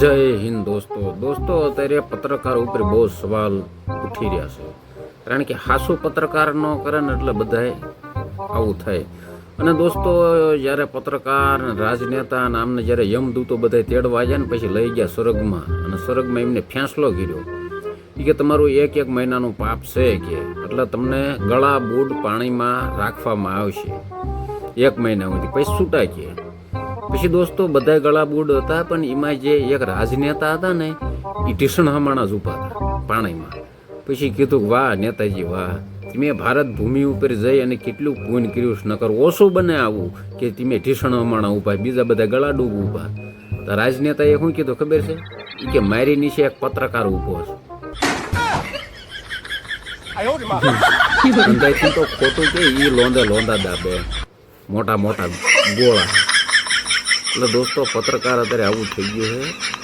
જય હિન્દ દોસ્તો અત્યારે પત્રકાર ઉપર બહુ સવાલ ઉઠી રહ્યા છે, કારણ કે હાસુ પત્રકાર ન કરે ને એટલે બધાય આવું થાય. અને દોસ્તો જ્યારે પત્રકાર રાજનેતા અને આમને જ્યારે યમદૂતો બધા તેડવા આવ્યા ને પછી લઈ ગયા સ્વર્ગમાં, અને સ્વર્ગમાં એમને ફેંસલો કર્યો કે તમારું એક મહિનાનું પાપ છે કે એટલે તમને ગળા બૂડ પાણીમાં રાખવામાં આવશે 1 મહિના સુધી, પછી છૂટા કે. પછી દોસ્તો બધા ગળા બૂડ હતા, પણ એમાં જે એક રાજનેતા હતા ને એ ઢીસણ હમણાં જ ઊભા હતા પાણીમાં. પછી કીધું વાહ નેતાજી વાહ, તમે ભારત ભૂમિ ઉપર જઈ અને કેટલું પૂન કર્યું છે, નકર ઓછું બને આવું કે તમે ઢીસણ હમણાં ઊભા, બીજા બધા ગળા ડૂબ ઊભા. તો રાજનેતાએ શું કીધું ખબર છે? કે મારી નીચે એક પત્રકાર ઊભો છે. અંદાજથી તો ખોટું કે એ લોંદા દાબે મોટા ગોળા. એટલે દોસ્તો પત્રકાર અત્યારે આવું થઈ ગયું છે.